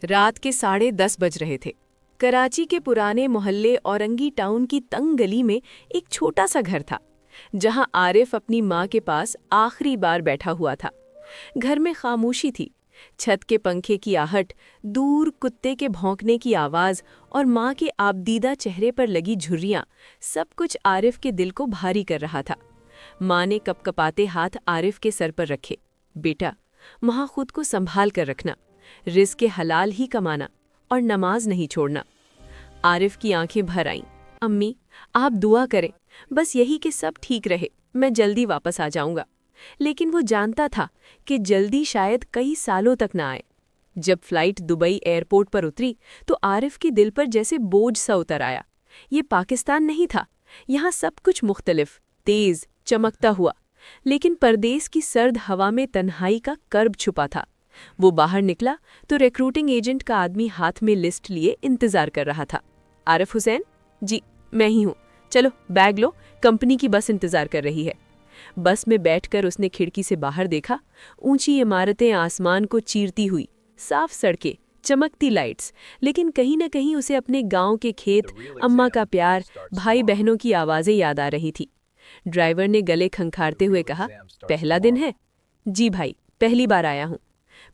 रात के 10:30 बज रहे थे। कराची के पुराने मोहल्ले औरंगी टाउन की तंग गली में एक छोटा सा घर था, जहां आरिफ अपनी माँ के पास आखिरी बार बैठा हुआ था। घर में खामोशी थी। छत के पंखे की आहट, दूर कुत्ते के भौंकने की आवाज़ और माँ के आबदीदा चेहरे पर लगी झुर्रियाँ, सब कुछ आरिफ के दिल को भारी कर रहा था। माँ ने कपकपाते हाथ आरिफ के सर पर रखे। बेटा, वहाँ खुद को संभाल कर रखना, रिज़्क़ हलाल ही कमाना और नमाज नहीं छोड़ना। आरिफ की आंखें भर आईं। अम्मी, आप दुआ करें, बस यही कि सब ठीक रहे, मैं जल्दी वापस आ जाऊंगा। लेकिन वो जानता था कि जल्दी शायद कई सालों तक ना आए। जब फ्लाइट दुबई एयरपोर्ट पर उतरी तो आरिफ के दिल पर जैसे बोझ सा उतर आया। ये पाकिस्तान नहीं था। यहाँ सब कुछ मुख्तलिफ, तेज, चमकता हुआ, लेकिन परदेस की सर्द हवा में तन्हाई का कर्ब छुपा था। वो बाहर निकला तो रिक्रूटिंग एजेंट का आदमी हाथ में लिस्ट लिए इंतजार कर रहा था। आरिफ हुसैन? जी, मैं ही हूँ। चलो बैग लो, कंपनी की बस इंतजार कर रही है। बस में बैठकर उसने खिड़की से बाहर देखा। ऊंची इमारतें आसमान को चीरती हुई, साफ सड़कें, चमकती लाइट्स, लेकिन कहीं न कहीं उसे अपने गांव के खेत, अम्मा का प्यार, भाई बहनों की आवाज़ें याद आ रही थी। ड्राइवर ने गले खंखारते हुए कहा, पहला दिन है? जी भाई, पहली बार आया हूँ।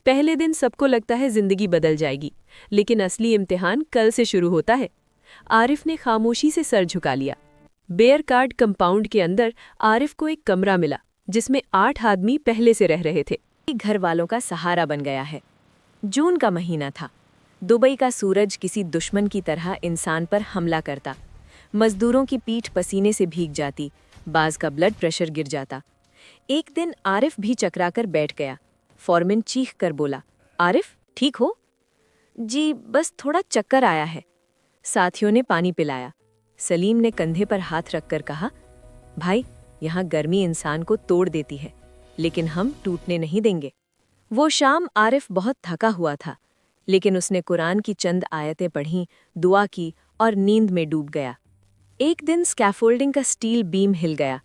पहले दिन सबको लगता है जिंदगी बदल जाएगी, लेकिन असली इम्तिहान कल से शुरू होता है। आरिफ ने खामोशी से सर झुका लिया। बेयर कार्ड कंपाउंड के अंदर आरिफ को एक कमरा मिला, जिसमें 8 आदमी पहले से रह रहे थे। घर वालों का सहारा बन गया है। जून का महीना था। दुबई का सूरज किसी दुश्मन की तरह इंसान पर हमला करता। मजदूरों की पीठ पसीने से भीग जाती, बाज का ब्लड प्रेशर गिर जाता। एक दिन आरिफ भी चकराकर बैठ गया। फॉरमैन चीख कर बोला, आरिफ, ठीक हो? जी, बस थोड़ा चक्कर आया है। साथियों ने पानी पिलाया। सलीम ने कंधे पर हाथ रखकर कहा, भाई, यहाँ गर्मी इंसान को तोड़ देती है, लेकिन हम टूटने नहीं देंगे। वो शाम आरिफ बहुत थका हुआ था, लेकिन उसने कुरान की चंद आयतें पढ़ीं, दुआ की और नींद में डूब गया। एक दिन स्कैफोल्डिंग का स्टील बीम हिल गया।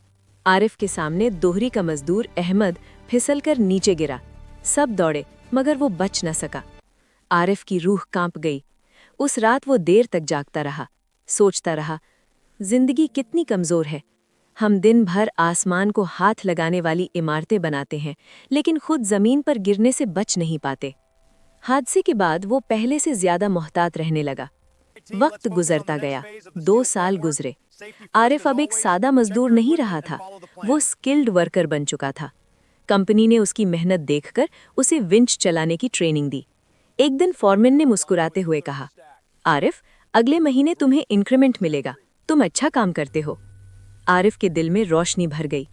आरिफ के सामने दोहरी का मजदूर अहमद फिसलकर नीचे गिरा। सब दौड़े, मगर वो बच न सका। आरिफ की रूह कांप गई। उस रात वो देर तक जागता रहा, सोचता रहा, जिंदगी कितनी कमजोर है। हम दिन भर आसमान को हाथ लगाने वाली इमारतें बनाते हैं, लेकिन खुद जमीन पर गिरने से बच नहीं पाते। हादसे के बाद वो पहले से ज्यादा मोहतात रहने लगा। वक्त गुजरता गया। 2 साल गुजरे। आरिफ अब एक सादा मजदूर नहीं रहा था, वो स्किल्ड वर्कर बन चुका था। कंपनी ने उसकी मेहनत देखकर उसे विंच चलाने की ट्रेनिंग दी। एक दिन फॉरमैन ने मुस्कुराते हुए कहा, आरिफ, अगले महीने तुम्हें इंक्रीमेंट मिलेगा, तुम अच्छा काम करते हो। आरिफ के दिल में रोशनी भर गई।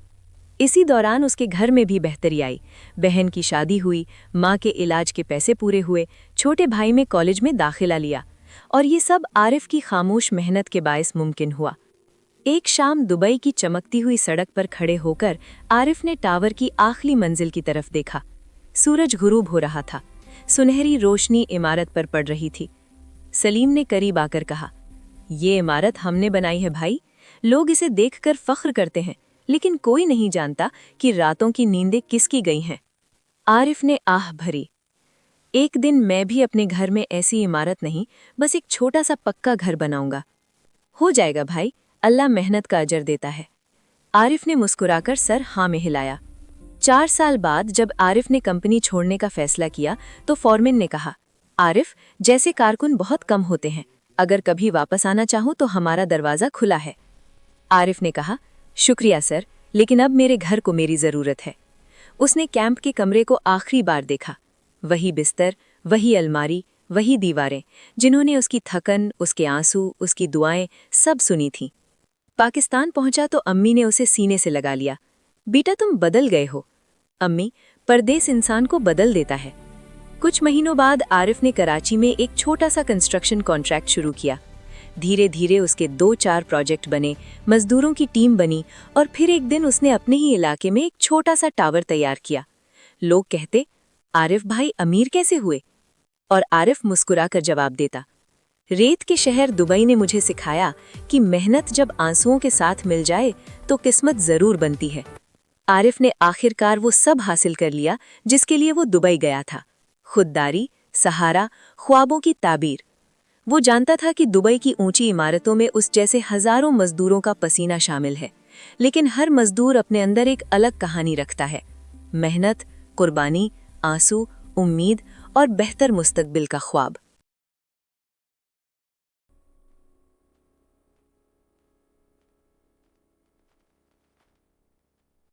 इसी दौरान उसके घर में भी बेहतरी आई। बहन की शादी हुई, माँ के इलाज के पैसे पूरे हुए, छोटे भाई में कॉलेज में दाखिला लिया, और ये सब आरिफ की खामोश मेहनत के बायस मुमकिन हुआ। एक शाम दुबई की चमकती हुई सड़क पर खड़े होकर आरिफ ने टावर की आखिरी मंजिल की तरफ देखा। सूरज गुरूब हो रहा था। सुनहरी रोशनी इमारत पर पड़ रही थी। सलीम ने करीब आकर कहा, ये इमारत हमने बनाई है भाई। लोग इसे देखकर फख्र करते हैं, लेकिन कोई नहीं जानता कि रातों की नींदें किसकी गई हैं। आरिफ ने आह भरी। एक दिन मैं भी अपने घर में ऐसी इमारत नहीं, बस एक छोटा सा पक्का घर बनाऊंगा। हो जाएगा भाई, अल्लाह मेहनत का अजर देता है। आरिफ ने मुस्कुराकर सर हाँ में हिलाया। 4 साल बाद जब आरिफ ने कंपनी छोड़ने का फैसला किया तो फॉरमैन ने कहा, आरिफ, जैसे कारकुन बहुत कम होते हैं, अगर कभी वापस आना चाहो तो हमारा दरवाज़ा खुला है। आरिफ ने कहा, शुक्रिया सर, लेकिन अब मेरे घर को मेरी ज़रूरत है। उसने कैंप के कमरे को आखिरी बार देखा। वही बिस्तर, वही अलमारी, वही दीवारें, जिन्होंने उसकी थकन, उसके आंसू, उसकी दुआएं सब सुनी थीं। पाकिस्तान पहुंचा तो अम्मी ने उसे सीने से लगा लिया। बेटा, तुम बदल गए हो। अम्मी, परदेस इंसान को बदल देता है। कुछ महीनों बाद आरिफ ने कराची में एक छोटा सा कंस्ट्रक्शन कॉन्ट्रैक्ट शुरू किया। धीरे धीरे उसके 2-4 प्रोजेक्ट बने, मजदूरों की टीम बनी, और फिर एक दिन उसने अपने ही इलाके में एक छोटा सा टावर तैयार किया। लोग कहते, आरिफ भाई अमीर कैसे हुए? और आरिफ मुस्कुराकर जवाब देता, रेत के शहर दुबई ने मुझे सिखाया कि मेहनत जब आंसुओं के साथ मिल जाए तो किस्मत जरूर बनती है। आरिफ ने आखिरकार वो सब हासिल कर लिया जिसके लिए वो दुबई गया था। खुददारी, सहारा, ख्वाबों की ताबीर। वो जानता था कि दुबई की ऊंची इमारतों में उस जैसे हजारों मजदूरों का पसीना शामिल है, लेकिन हर मजदूर अपने अंदर एक अलग कहानी रखता है। मेहनत, कुर्बानी, आंसू, उम्मीद और बेहतर मुस्तकबिल का ख्वाब।